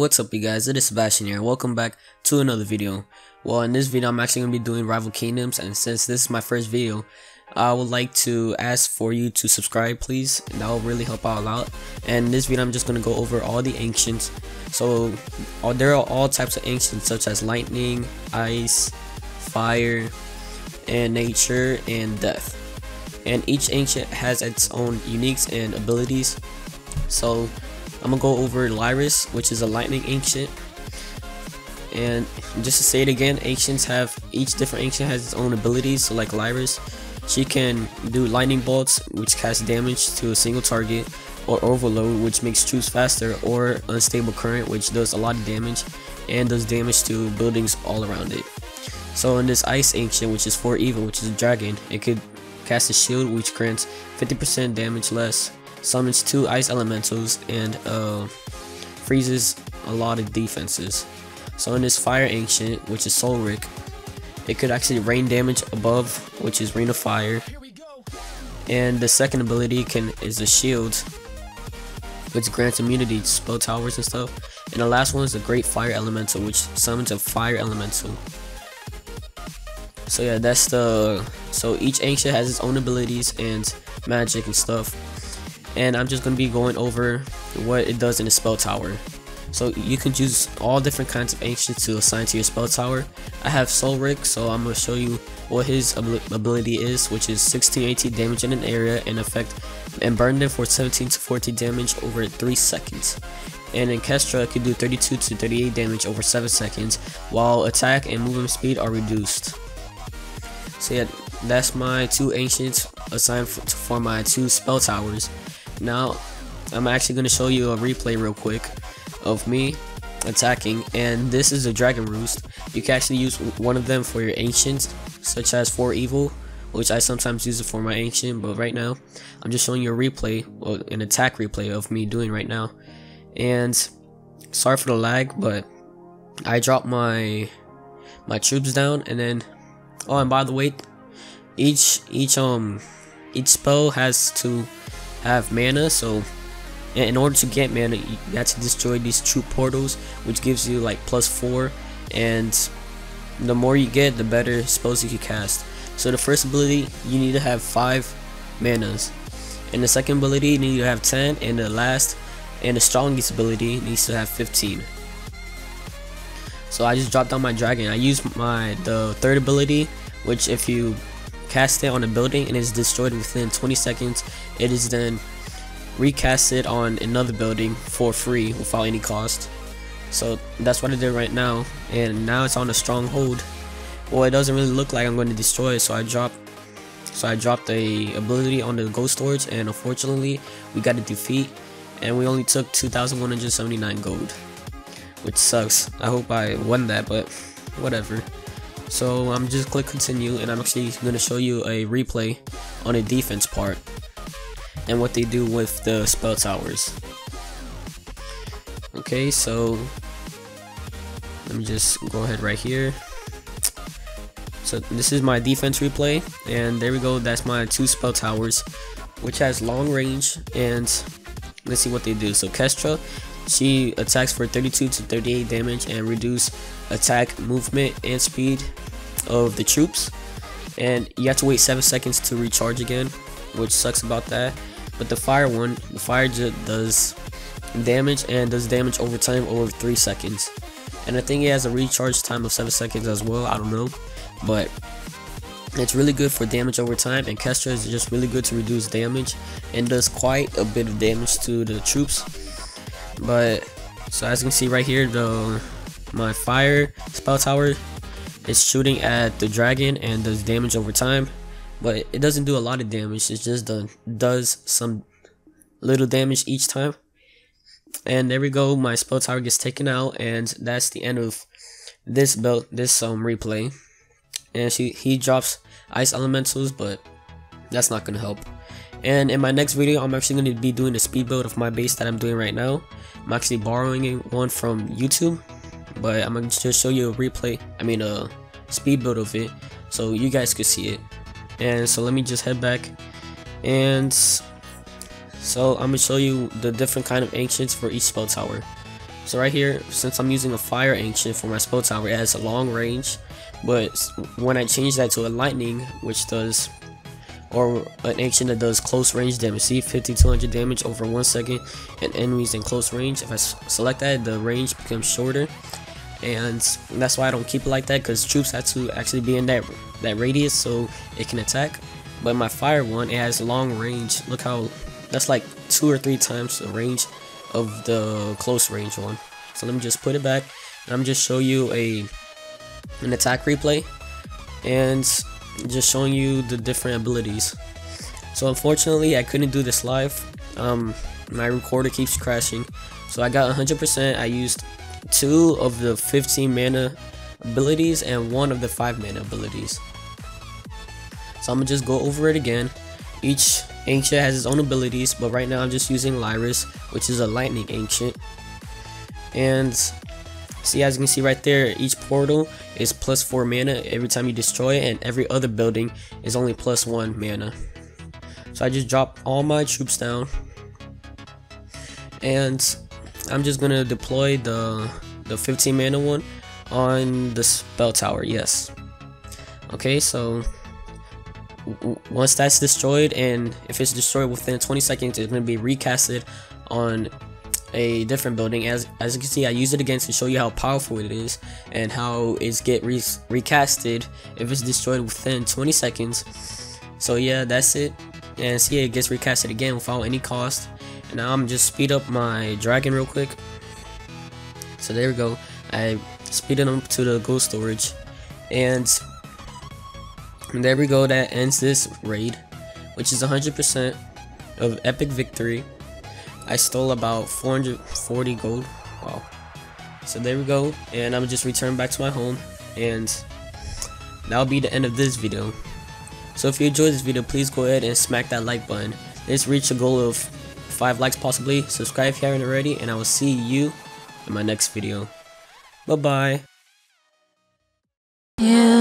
What's up you guys, it is Sebastian here. Welcome back to another video. Well, in this video I'm actually going to be doing rival kingdoms, and since this is my first video, I would like to ask for you to subscribe please, and that will really help out a lot. And in this video I'm just going to go over all the ancients. So there are all types of ancients such as lightning, ice, fire, and nature, and death. And each ancient has its own uniques and abilities. So I'm gonna go over Lyris, which is a lightning ancient. And just to say it again, each different ancient has its own abilities. So like Lyris, she can do lightning bolts, which cast damage to a single target, or overload, which makes troops faster, or unstable current, which does a lot of damage and does damage to buildings all around it. So in this ice ancient, which is 4 evil, which is a dragon, it could cast a shield which grants 50% damage less, summons 2 ice elementals, and freezes a lot of defenses. So in this fire ancient, which is Solric, it could actually rain damage above, which is Rain of Fire. And the second ability is a shield, which grants immunity to spell towers and stuff. And the last one is a great fire elemental, which summons a fire elemental. So yeah, so each ancient has its own abilities and magic and stuff. And I'm just going to be going over what it does in a spell tower. So you can choose all different kinds of ancients to assign to your spell tower. I have Solric, so I'm going to show you what his ability is, which is 16-18 damage in an area and burn them for 17 to 14 damage over 3 seconds. And in Kestra, it can do 32 to 38 damage over 7 seconds, while attack and movement speed are reduced. So yeah, that's my 2 ancients assigned for my 2 spell towers. Now I'm actually going to show you a replay real quick of me attacking, and this is a dragon roost. You can actually use one of them for your ancients, such as 4 evil, which I sometimes use it for my ancient, but right now I'm just showing you a replay, or an attack replay of me doing right now. And sorry for the lag, but I dropped my troops down, and then and by the way, each spell has to have mana. So in order to get mana, you have to destroy these troop portals, which gives you like +4, and the more you get, the better spells you can cast. So the first ability, you need to have 5 manas, and the second ability, you need to have 10, and the strongest ability needs to have 15. So I just dropped down my dragon. I used the third ability, which if you cast it on a building and it's destroyed within 20 seconds, it is then recasted on another building for free without any cost. So that's what I did right now, and now it's on a stronghold. Well, it doesn't really look like I'm going to destroy it, so I dropped the ability on the ghost storage, and unfortunately we got a defeat, and we only took 2,179 gold, which sucks. I hope I won that, but whatever. So I'm just click continue, and I'm actually going to show you a replay on the defense part and what they do with the spell towers. Okay, so let me just go ahead right here. So this is my defense replay, and there we go. That's my 2 spell towers, which has long range, and let's see what they do. So Kestra, she attacks for 32 to 38 damage and reduce attack, movement, and speed of the troops, and you have to wait 7 seconds to recharge again, which sucks about that. But the fire just does damage, and does damage over time over 3 seconds, and I think it has a recharge time of 7 seconds as well. I don't know, but it's really good for damage over time. And Kestra is just really good to reduce damage and does quite a bit of damage to the troops. But so as you can see right here, my fire spell tower is shooting at the dragon and does damage over time, but it doesn't do a lot of damage. It just does some little damage each time. And there we go, my spell tower gets taken out, and that's the end of this replay. And he drops ice elementals, but that's not gonna help. And in my next video, I'm actually going to be doing a speed build of my base that I'm doing right now. I'm actually borrowing one from YouTube, but I'm going to just show you a speed build of it, so you guys could see it. And so let me just head back, and So I'm gonna show you the different kind of ancients for each spell tower. So right here, since I'm using a fire ancient for my spell tower, it has a long range, but when I change that to a lightning, which does, or an ancient that does close range damage, see 5200 damage over 1 second, and enemies in close range, if I select that, the range becomes shorter, and that's why I don't keep it like that, because troops have to actually be in that radius so it can attack. But my fire one, it has long range. Look how that's like 2 or 3 times the range of the close range one. So let me just put it back, and I'm just show you an attack replay and just showing you the different abilities. So unfortunately I couldn't do this live. My recorder keeps crashing, so I got 100%. I used 2 of the 15 mana abilities and 1 of the 5 mana abilities. So I'm gonna just go over it again. Each ancient has its own abilities, but right now I'm just using Lyris, which is a lightning ancient. And see, as you can see right there, each portal is +4 mana every time you destroy it, and every other building is only +1 mana. So I just drop all my troops down, and I'm just gonna deploy the 15 mana one on the spell tower. Yes. Okay, so once that's destroyed, and if it's destroyed within 20 seconds, it's going to be recasted on a different building. As you can see, I use it again to show you how powerful it is and how it's get recasted if it's destroyed within 20 seconds. So yeah, that's it. And see, it gets recasted again without any cost. And now I'm just speed up my dragon real quick. So there we go, I speeded up to the gold storage, and there we go. That ends this raid, which is 100% of epic victory. I stole about 440 gold. Wow. So there we go, and I'm just returning back to my home, and that'll be the end of this video. So if you enjoyed this video, please go ahead and smack that like button. Let's reach a goal of 5 likes possibly. Subscribe if you haven't already, and I will see you in my next video. Bye bye. Yeah.